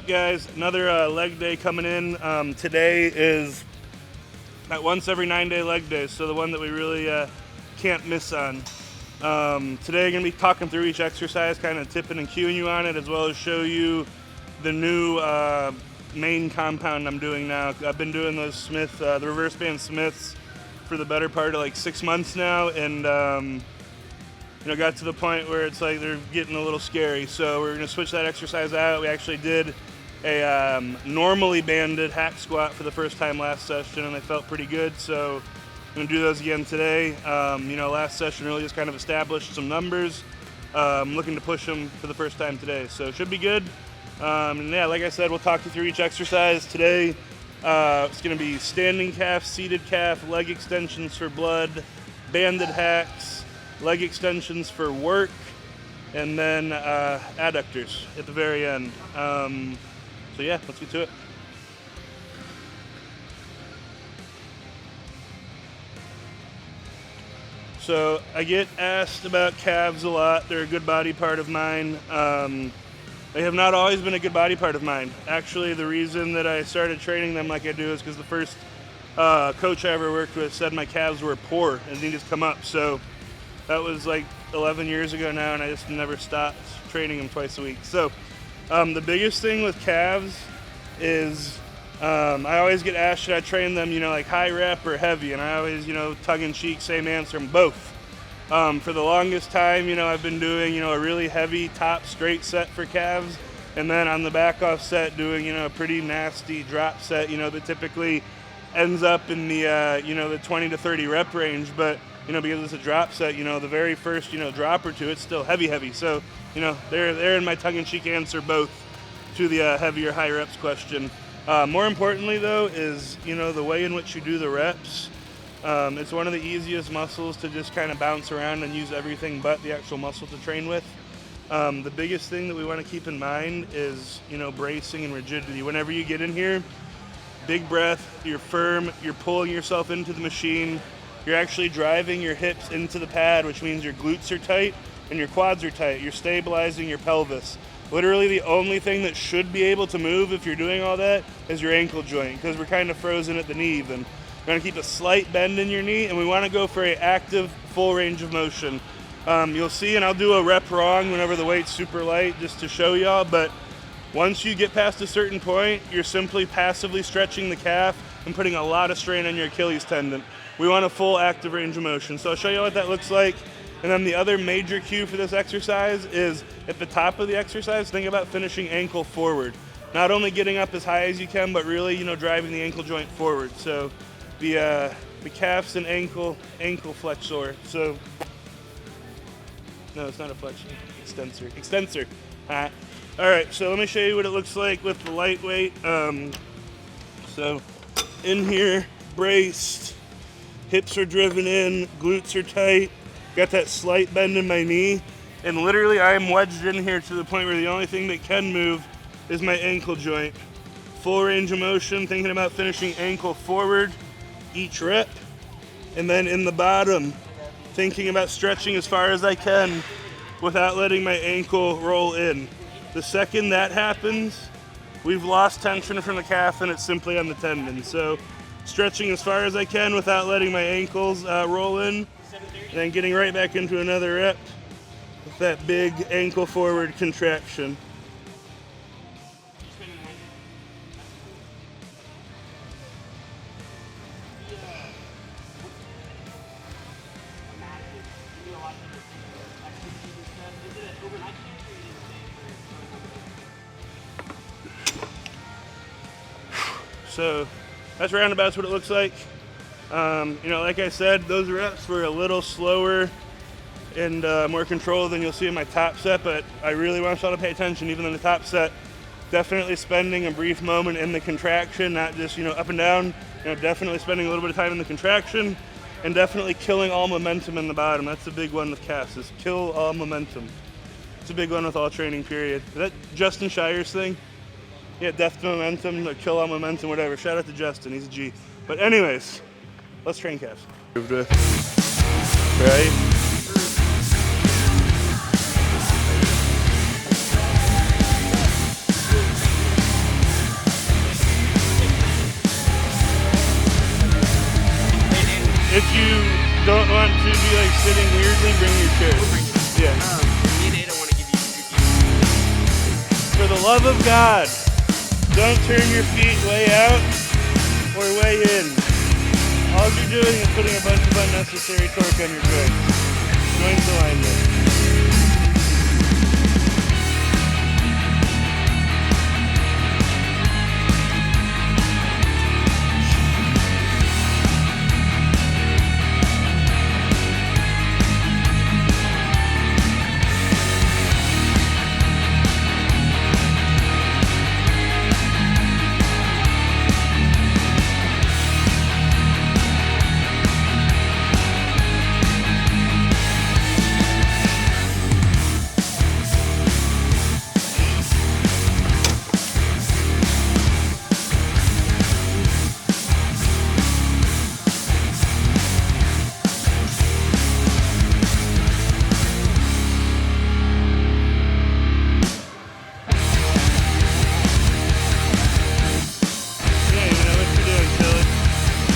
guys? Another leg day coming in. Today is that once every 9-day leg day, so the one that we really can't miss on. Today I'm going to be talking through each exercise, kind of tipping and cueing you on it, as well as show you the new main compound I'm doing now. I've been doing those the reverse band Smiths for the better part of like 6 months now, and got to the point where it's like they're getting a little scary. So we're going to switch that exercise out. We actually did a normally banded hack squat for the first time last session, and they felt pretty good. So I'm going to do those again today. Last session really just kind of established some numbers. I'm looking to push them for the first time today, so it should be good. Like I said, we'll talk you through each exercise today. It's going to be standing calf, seated calf, leg extensions for blood, banded hacks, leg extensions for work, and then adductors at the very end. Let's get to it. So I get asked about calves a lot. They're a good body part of mine. They have not always been a good body part of mine. Actually, the reason that I started training them like I do is because the first coach I ever worked with said my calves were poor and needed to come up. So that was like 11 years ago now, and I just never stopped training them twice a week. So the biggest thing with calves is I always get asked, should I train them, like high rep or heavy? And I always, tongue-in-cheek, same answer, both. For the longest time, I've been doing, a really heavy top straight set for calves, and then on the back off set doing, a pretty nasty drop set, that typically ends up in the, the 20 to 30 rep range. But because it's a drop set, the very first, drop or two, it's still heavy. So, they're in my tongue-in-cheek answer both to the heavy or high reps question. More importantly, though, is, the way in which you do the reps. It's one of the easiest muscles to just kind of bounce around and use everything but the actual muscle to train with. The biggest thing that we want to keep in mind is, bracing and rigidity. Whenever you get in here, big breath, you're firm, you're pulling yourself into the machine. You're actually driving your hips into the pad, which means your glutes are tight and your quads are tight. You're stabilizing your pelvis. Literally the only thing that should be able to move if you're doing all that is your ankle joint, because we're kind of frozen at the knee even. We're going to keep a slight bend in your knee, and we want to go for an active, full range of motion. You'll see, and I'll do a rep wrong whenever the weight's super light just to show y'all, but once you get past a certain point, you're simply passively stretching the calf and putting a lot of strain on your Achilles tendon. We want a full active range of motion. So I'll show you what that looks like. And then the other major cue for this exercise is at the top of the exercise, think about finishing ankle forward. Not only getting up as high as you can, but really, driving the ankle joint forward. So the calf's an ankle flexor. So, no, it's not a flexion, extensor. All right, so let me show you what it looks like with the lightweight. So in here, braced, hips are driven in, glutes are tight, got that slight bend in my knee, and literally I am wedged in here to the point where the only thing that can move is my ankle joint. Full range of motion, thinking about finishing ankle forward each rep, and then in the bottom, thinking about stretching as far as I can without letting my ankle roll in. The second that happens, we've lost tension from the calf and it's simply on the tendon. So stretching as far as I can without letting my ankles roll in, and then getting right back into another rep with that big ankle forward contraction. So that's roundabouts what it looks like. Like I said, those reps were a little slower and more controlled than you'll see in my top set, but I really want y'all to pay attention, even in the top set. Definitely spending a brief moment in the contraction, not just, up and down. Definitely spending a little bit of time in the contraction, and definitely killing all momentum in the bottom. That's the big one with calves, is kill all momentum. It's a big one with all training, period. Is that Justin Shire's thing? Yeah, death to momentum, or kill all momentum, whatever. Shout out to Justin, he's a G. But anyways, let's train calves. Right? If you don't want to be like sitting weirdly, bring your chair. Yeah. Me and Ada want to give you. For the love of God, don't turn your feet way out or way in. All you're doing is putting a bunch of unnecessary torque on your joints. Joint alignment.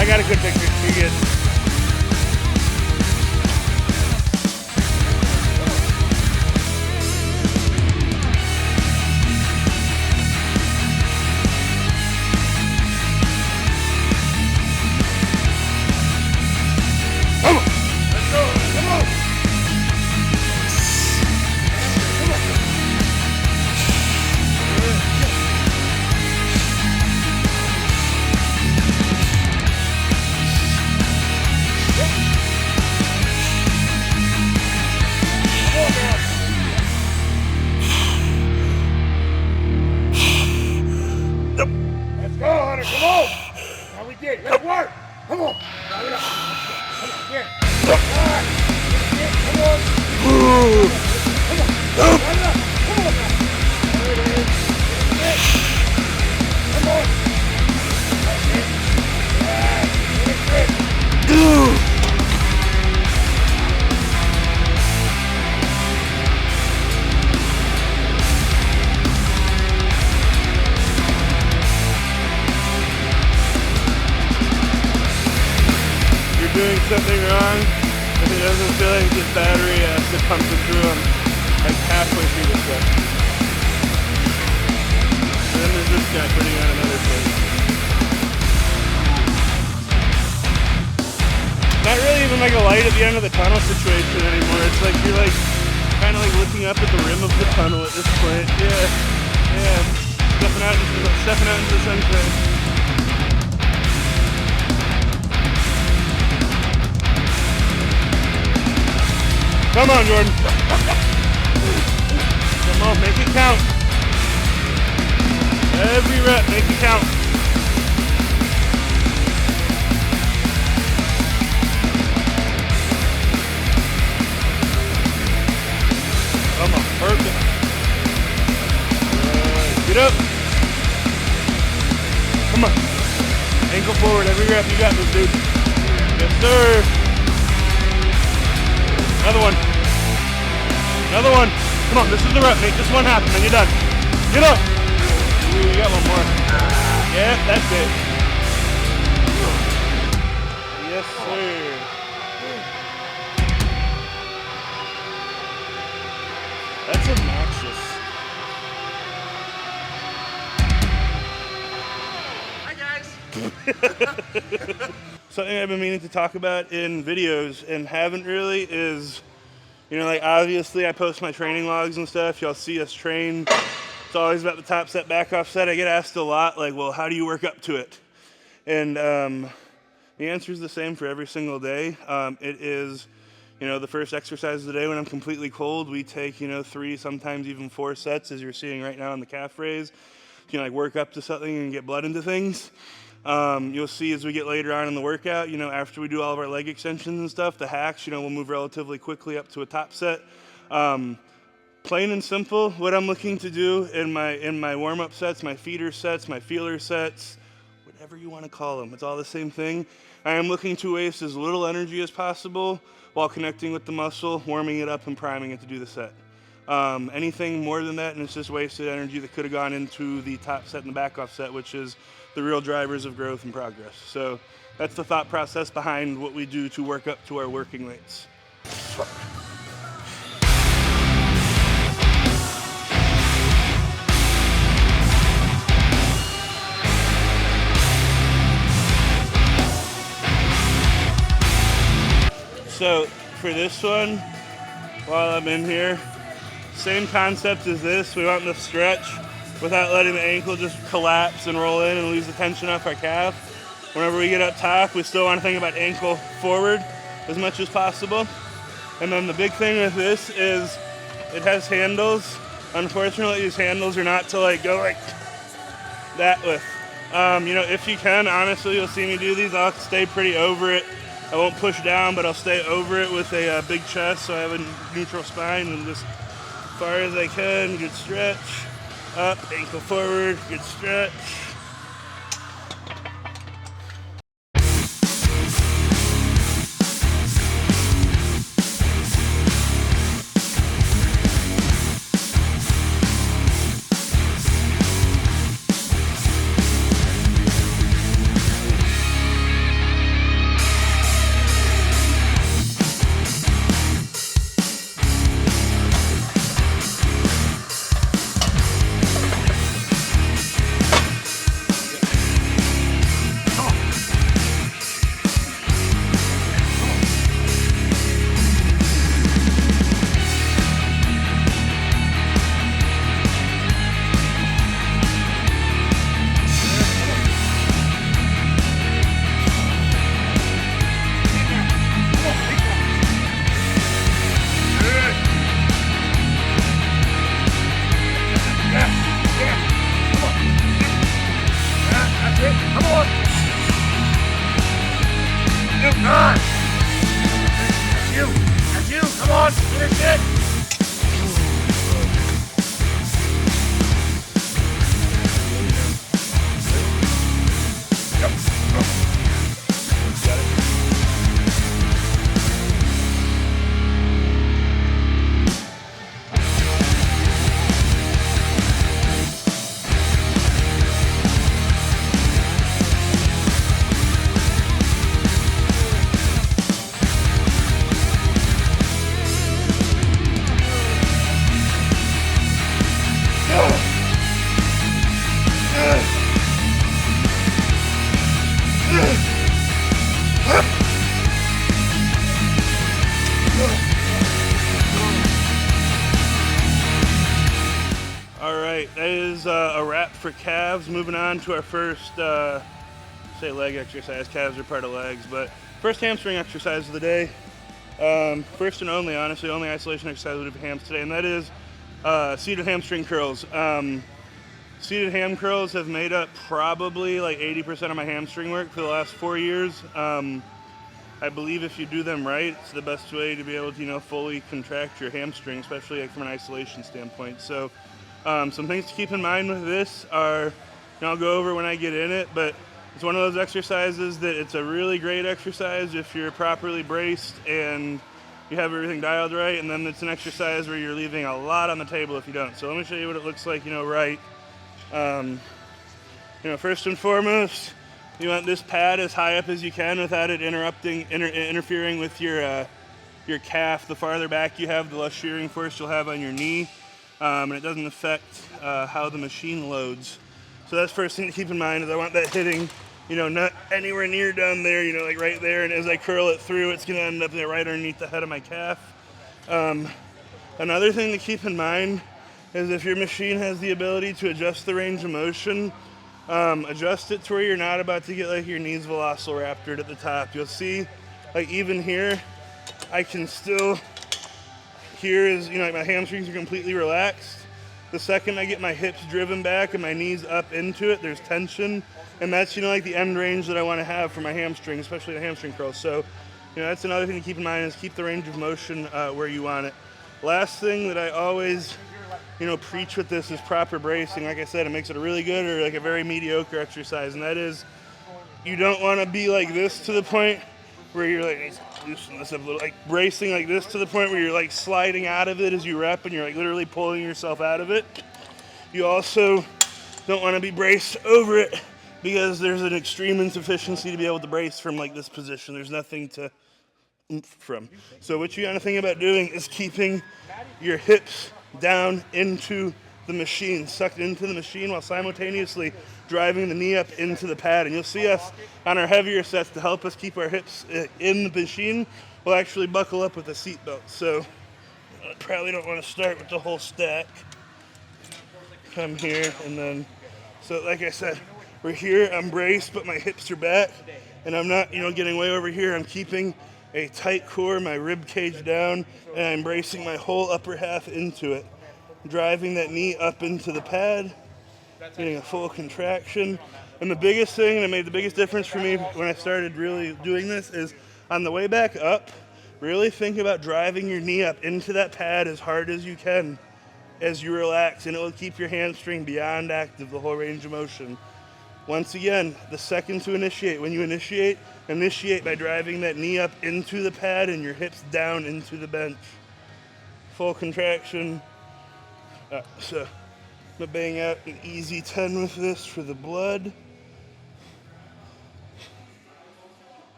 I got a good picture. You're good. Come on. Let's go. Come on. Let's go, Hunter. Come on. Now we did. Let's work. Come on. Now we go. Come on. Here. All right. Come on. Come on. Come on. Come on. There it is. Come on. That's it. That's it. Doing something wrong, if it doesn't feel like this battery has to pump it through them like halfway through the stuff. And then there's this guy putting on another plate. Not really even like a light at the end of the tunnel situation anymore. It's like you're like kind of like looking up at the rim of the tunnel at this point. Yeah. Stepping out into the sunshine. Come on, Jordan. Come on, make it count. Every rep, make it count. Come on, perfect. Get up. Come on. Ankle forward, every rep. You got this, dude. Yes, sir. Another one. Another one. Come on, this is the rep. Make this one happen, then you're done. Get up. Ooh, you got one more. Yeah, that's it. Yes, sir. That's obnoxious. Hi, guys. Something I've been meaning to talk about in videos and haven't really is, like obviously I post my training logs and stuff. Y'all see us train. It's always about the top set, back off set. I get asked a lot, like, well, how do you work up to it? And the answer is the same for every single day. It is, the first exercise of the day when I'm completely cold. We take, 3, sometimes even 4 sets, as you're seeing right now in the calf raise. Like work up to something and get blood into things. You'll see as we get later on in the workout, after we do all of our leg extensions and stuff, the hacks, we'll move relatively quickly up to a top set. Plain and simple, what I'm looking to do in my warm-up sets, my feeder sets, my feeler sets, whatever you want to call them, it's all the same thing. I am looking to waste as little energy as possible while connecting with the muscle, warming it up and priming it to do the set. Anything more than that, and it's just wasted energy that could have gone into the top set and the back off set, which is the real drivers of growth and progress. So that's the thought process behind what we do to work up to our working weights. So for this one, while I'm in here, same concept as this. We want the stretch without letting the ankle just collapse and roll in and lose the tension off our calf. Whenever we get up top, we still want to think about ankle forward as much as possible. And then the big thing with this is it has handles. Unfortunately, these handles are not to like go like that with. If you can, honestly, you'll see me do these. I'll stay pretty over it. I won't push down, but I'll stay over it with a big chest so I have a neutral spine, and just as far as I can, good stretch. Up, ankle forward, good stretch. Alright, that is a wrap for calves. Moving on to our first, say leg exercise. Calves are part of legs, but first hamstring exercise of the day. First and only, honestly, only isolation exercise we'll do for hams today, and that is seated hamstring curls. Seated ham curls have made up probably like 80% of my hamstring work for the last 4 years. I believe if you do them right, it's the best way to be able to, fully contract your hamstring, especially like from an isolation standpoint. So some things to keep in mind with this are, I'll go over when I get in it, but it's one of those exercises that it's a really great exercise if you're properly braced and you have everything dialed right, and then it's an exercise where you're leaving a lot on the table if you don't. So let me show you what it looks like, right. First and foremost, you want this pad as high up as you can without it interfering with your calf. The farther back you have, the less shearing force you'll have on your knee, and it doesn't affect how the machine loads. So that's first thing to keep in mind, is I want that hitting, not anywhere near down there, like right there. And as I curl it through, it's going to end up there right underneath the head of my calf. Another thing to keep in mind is if your machine has the ability to adjust the range of motion, adjust it to where you're not about to get like your knees velociraptored at the top. You'll see, like even here, I can still, here is, like my hamstrings are completely relaxed. The second I get my hips driven back and my knees up into it, there's tension. And that's, like the end range that I want to have for my hamstring, especially the hamstring curls. So, that's another thing to keep in mind, is keep the range of motion where you want it. Last thing that I always, preach with this is proper bracing. Like I said, it makes it a really good or like a very mediocre exercise. And that is, you don't want to be like this to the point where you're like, let's loosen this up a little, like bracing like this to the point where you're like sliding out of it as you rep and you're like literally pulling yourself out of it. You also don't want to be braced over it because there's an extreme insufficiency to be able to brace from like this position. There's nothing to oomph from. So what you got to think about doing is keeping your hips down into the machine, sucked into the machine while simultaneously driving the knee up into the pad. And you'll see us on our heavier sets to help us keep our hips in the machine. We'll actually buckle up with a seat belt. So I probably don't want to start with the whole stack. Come here and then, so like I said, we're here, I'm braced, but my hips are back, and I'm not, getting way over here. I'm keeping a tight core, my rib cage down, and I'm bracing my whole upper half into it. Driving that knee up into the pad, getting a full contraction. And the biggest thing that made the biggest difference for me when I started really doing this is on the way back up, really think about driving your knee up into that pad as hard as you can as you relax, and it will keep your hamstring beyond active the whole range of motion. Once again, the second to initiate. When you initiate by driving that knee up into the pad and your hips down into the bench. Full contraction. So I'm gonna bang out an easy 10 with this for the blood.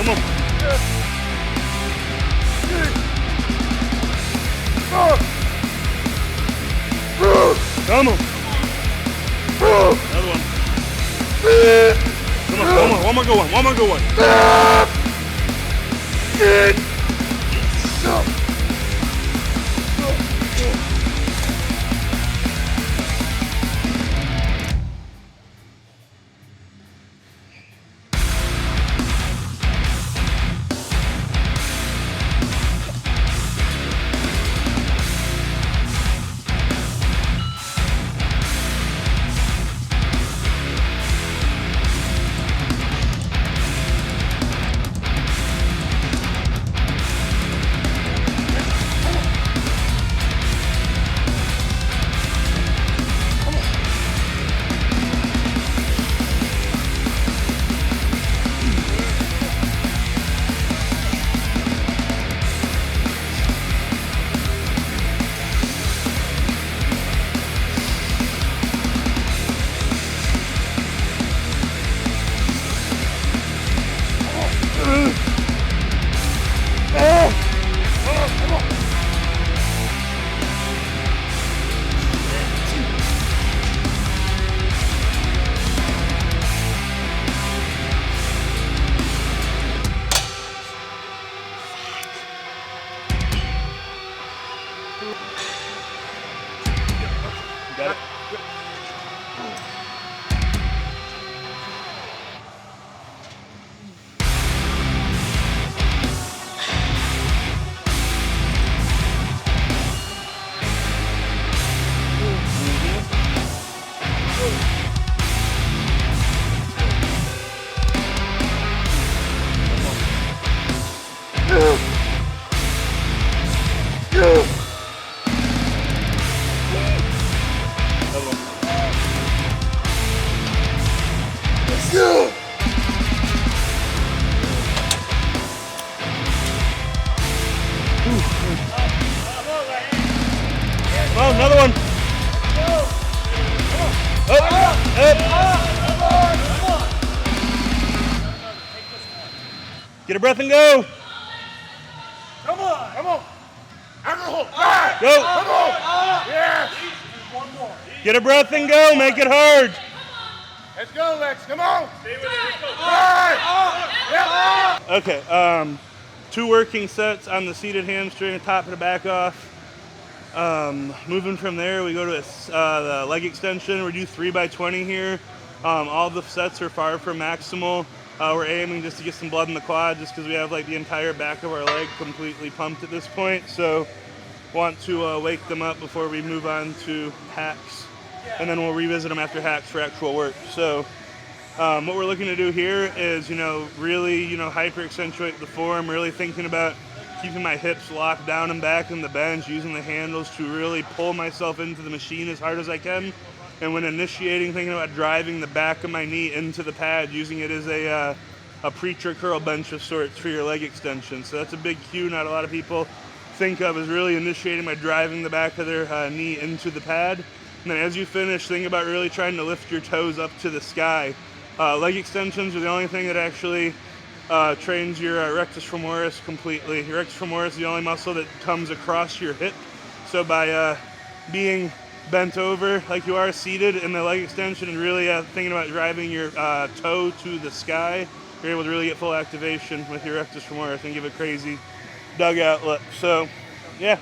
Come on. Come on. Another one. Come on. One more good one. One more good one. Got it? Oh, another one. Get a breath and go. Come on. Alcohol. Go. Come on. Yeah. One more. Get a breath and go. Make it hard. Let's go, Lex. Come on. Stay with it. Let's go. Okay. 2 working sets on the seated hamstring, top and back off. Moving from there, we go to the leg extension. We do 3x20 here. All the sets are far from maximal. We're aiming just to get some blood in the quad, just because we have like the entire back of our leg completely pumped at this point. So, want to wake them up before we move on to hacks, and then we'll revisit them after hacks for actual work. So, what we're looking to do here is, really, hyper accentuate the form. Really thinking about keeping my hips locked down and back in the bench, using the handles to really pull myself into the machine as hard as I can. And when initiating, thinking about driving the back of my knee into the pad, using it as a preacher curl bench of sorts for your leg extension. So that's a big cue not a lot of people think of, is really initiating by driving the back of their knee into the pad. And then as you finish, think about really trying to lift your toes up to the sky. Leg extensions are the only thing that actually trains your rectus femoris completely. Your rectus femoris is the only muscle that comes across your hip. So by being bent over like you are seated in the leg extension and really thinking about driving your toe to the sky, you're able to really get full activation with your rectus femoris and give a crazy dugout look. So, yeah.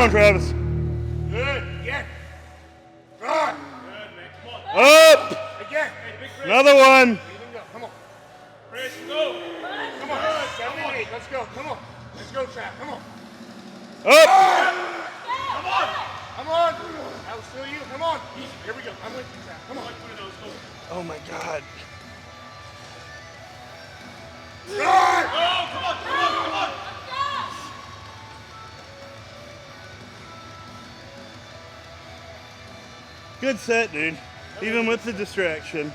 on, Travis. Good. Again. Good. Up. Again. Another one. Even go. Come on. Chris, go. Come on. 7 and 8. Let's go. Come on. Let's go, Trap. Come on. Up. Come on. Come on. That was still you. Come on. Here we go. I'm with you, Trap. Come on. Oh my God. Good. Oh, Come on, come on, come on. Good set, dude. Even with the distraction.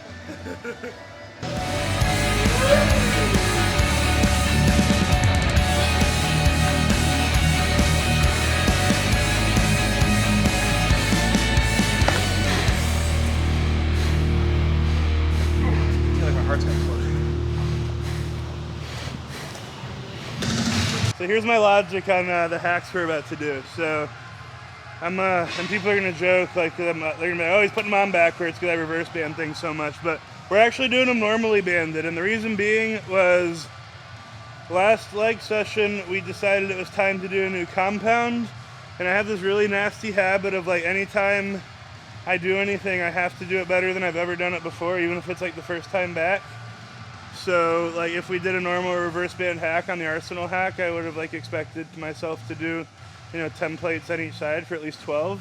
So here's my logic on the hacks we're about to do. So and people are gonna joke like they're gonna be like, oh, he's putting them on backwards because I reverse band things so much, but we're actually doing them normally banded, and the reason being was last leg session we decided it was time to do a new compound, and I have this really nasty habit of like anytime I do anything I have to do it better than I've ever done it before, even if it's like the first time back. So like if we did a normal reverse band hack on the Arsenal hack, I would have like expected myself to do 10 plates on each side for at least 12.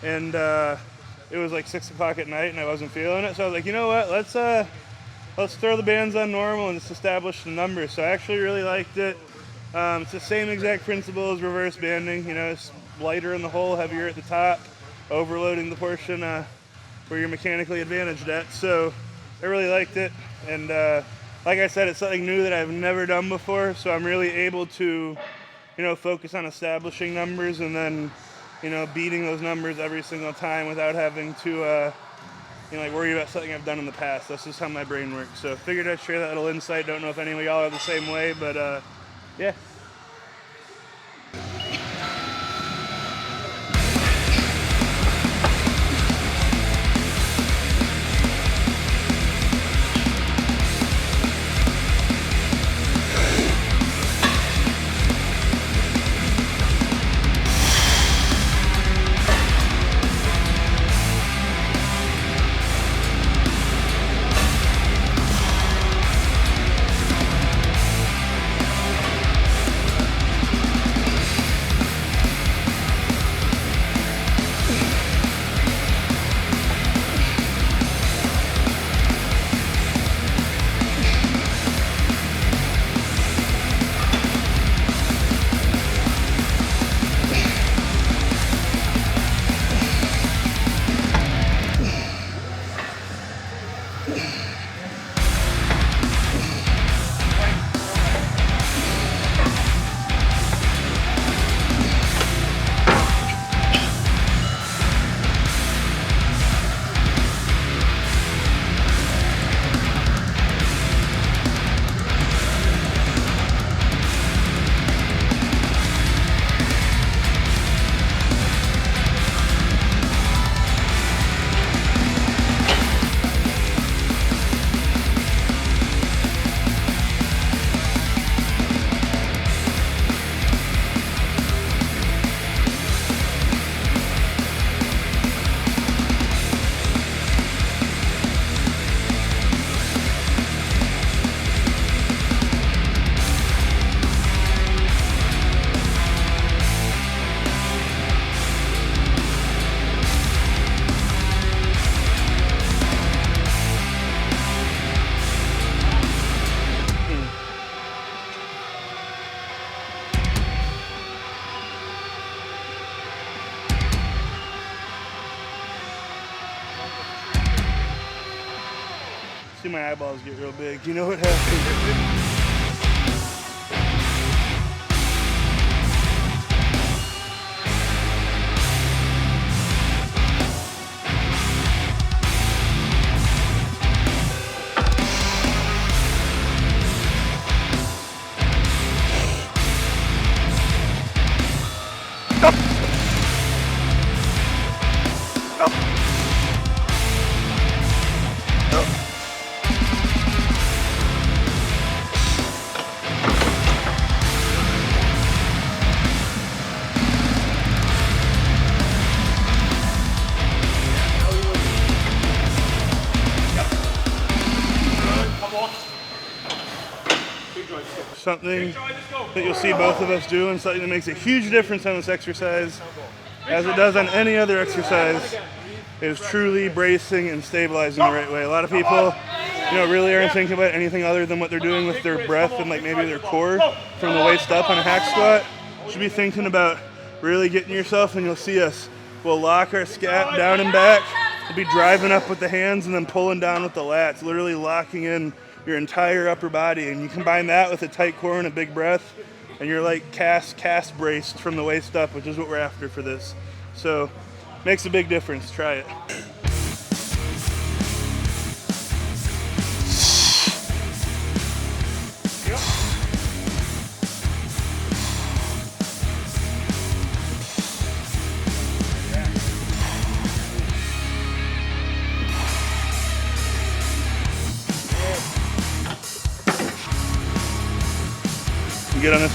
And it was like 6 o'clock at night and I wasn't feeling it. So I was like, you know what, let's throw the bands on normal and just establish the numbers. So I actually really liked it. It's the same exact principle as reverse banding. It's lighter in the hole, heavier at the top, overloading the portion where you're mechanically advantaged at. So I really liked it. And like I said, it's something new that I've never done before. So I'm really able to focus on establishing numbers and then, beating those numbers every single time without having to, like worry about something I've done in the past. That's just how my brain works. So figured I'd share that little insight. Don't know if any of y'all are the same way, but yeah. See my eyeballs get real big. You know what happened? something that you'll see both of us do, and something that makes a huge difference on this exercise, as it does on any other exercise, is truly bracing and stabilizing the right way. A lot of people, really aren't thinking about anything other than what they're doing with their breath and like maybe their core from the waist up on a hack squat. You should be thinking about really getting yourself, and you'll see us. We'll lock our scap down and back. We'll be driving up with the hands and then pulling down with the lats, literally locking in your entire upper body. And you combine that with a tight core and a big breath, and you're like cast braced from the waist up, which is what we're after for this. So makes a big difference. Try it. You good on this?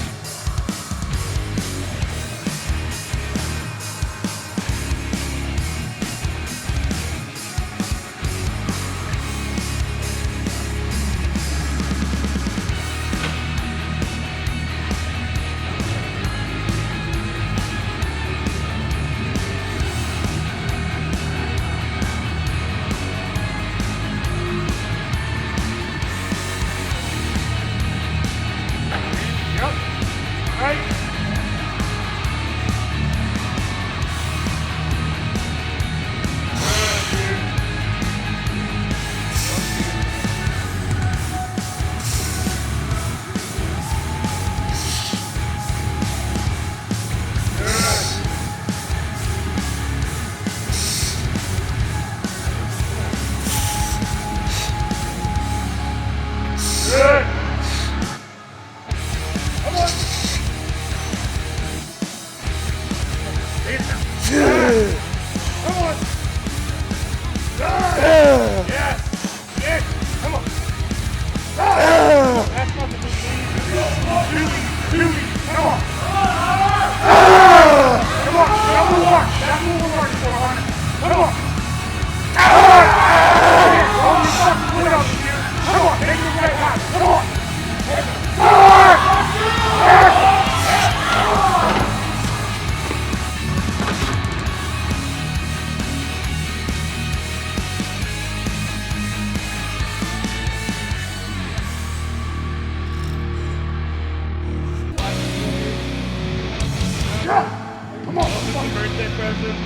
Birthday present.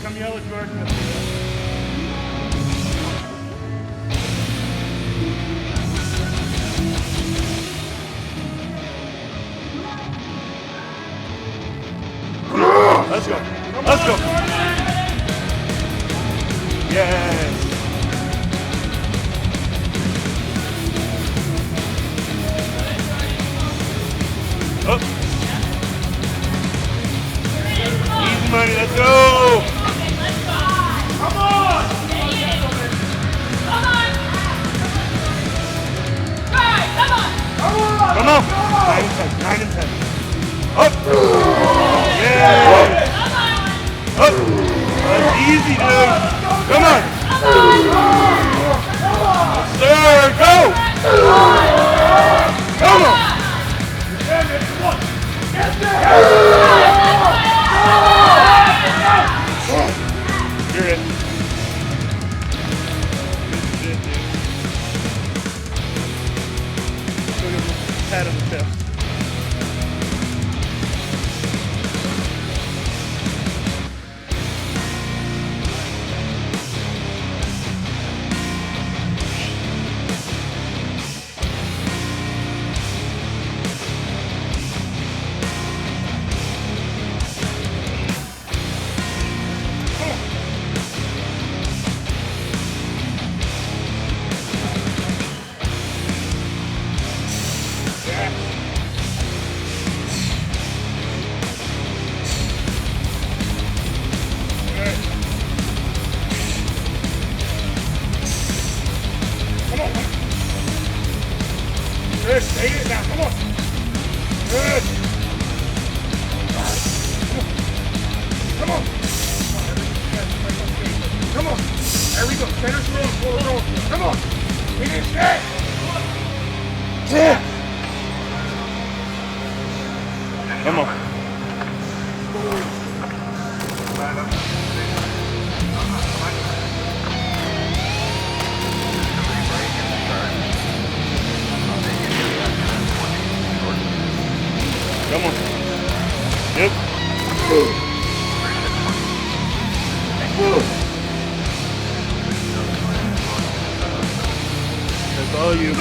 Come yell at Jordan. Let's go. Let's go. Yes. Oh. Easy money, let's go! Okay, let's go! Come on! Come on! Right, come on! Come on! Come on! 9 and 10. Up! Yeah! Up! That's easy, dude! Come on! Sir, go! Come on! Get there! You're in. Go give him a pat on the chest. Good, stay it now, come on. Good. Come on. Come on. There we go. Center strong, full roll. Come on. We didn't stay. Yeah. Come on. Come on. Yep. That's all you.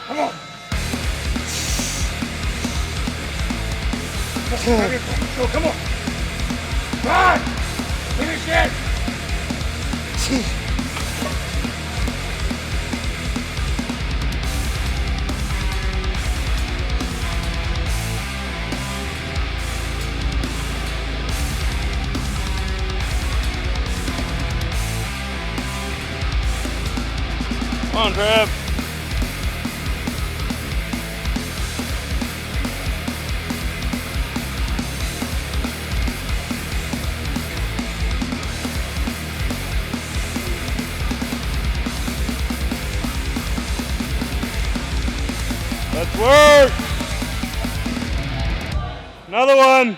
Come on. Go, come on. Come on. Finish it. Come on, Trev. Let's work. Another one.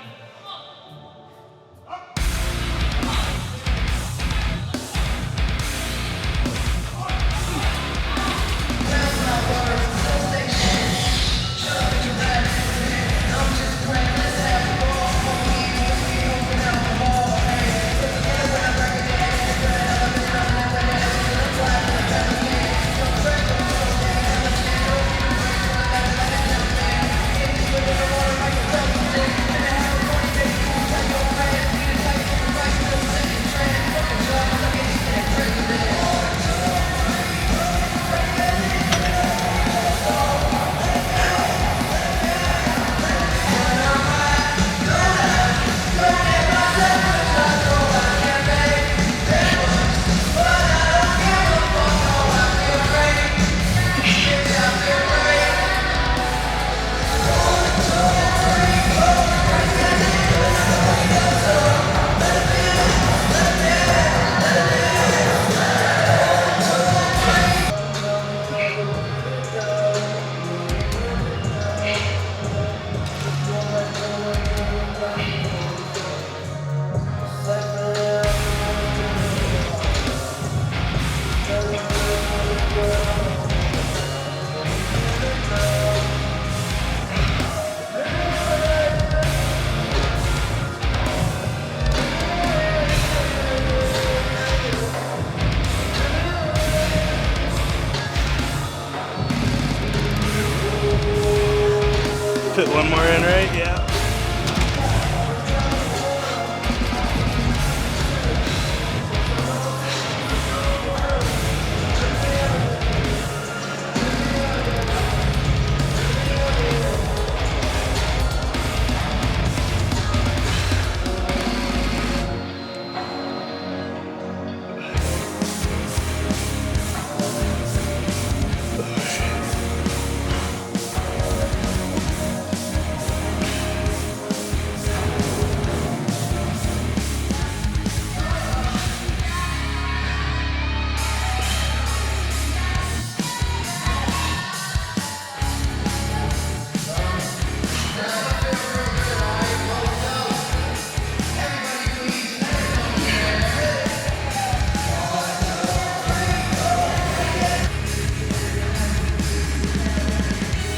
Fit one more in, right? Yeah.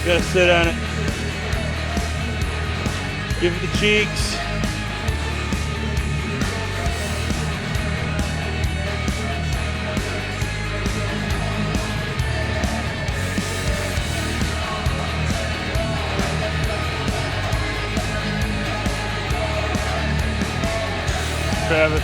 Gotta sit on it. Give it the cheeks. Travis.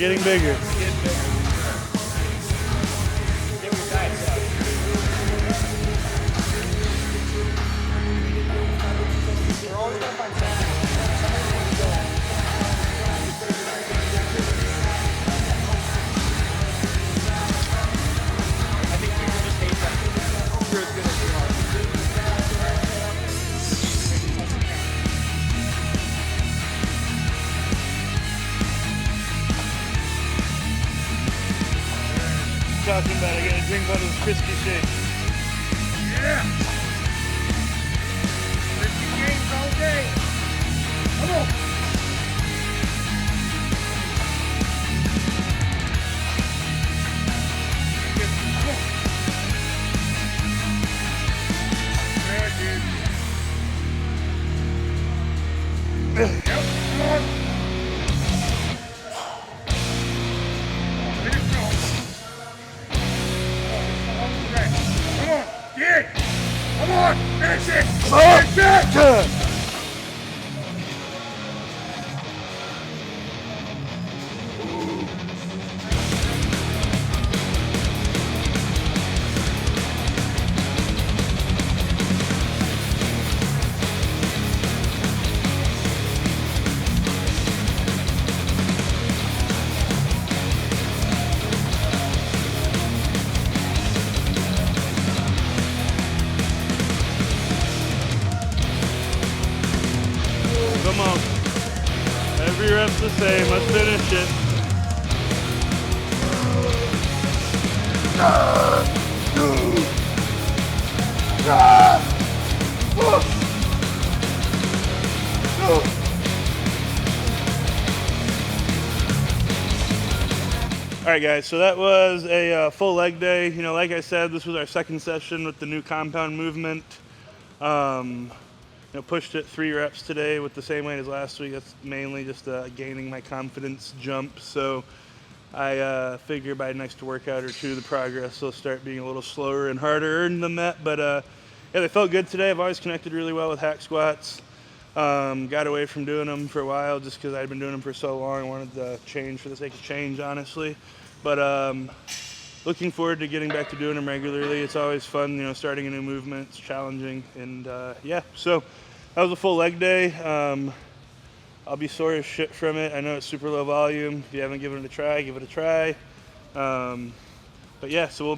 getting bigger. Talking about I gotta drink one of those crispy shakes. Yeah. Crispy games all day. Come on. Come on. There, dude. Yep, come on. Finish strong. Come on, get it! Come on, finish it! Finish it! Come on. Every rep's the same. Let's finish it. All right, guys, so that was a full leg day. You know, like I said, this was our second session with the new compound movement. You know, pushed it 3 reps today with the same weight as last week. That's mainly just gaining my confidence jump. So I figure by next workout or 2, the progress will start being a little slower and harder than that. But yeah, they felt good today. I've always connected really well with hack squats. Got away from doing them for a while just because I'd been doing them for so long. I wanted to change for the sake of change, honestly. But looking forward to getting back to doing them regularly. It's always fun, you know, starting a new movement. It's challenging. And yeah, so that was a full leg day. I'll be sore as shit from it. I know it's super low volume. If you haven't given it a try, give it a try. But yeah, so we'll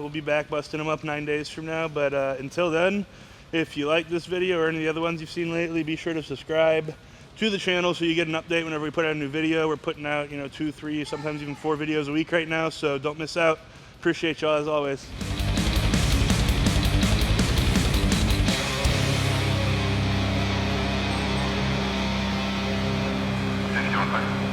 be back busting them up 9 days from now. But until then, if you like this video or any of the other ones you've seen lately, be sure to subscribe to the channel so you get an update whenever we put out a new video. We're putting out, you know, 2, 3, sometimes even 4 videos a week right now, so don't miss out. Appreciate y'all as always. How you doing, buddy?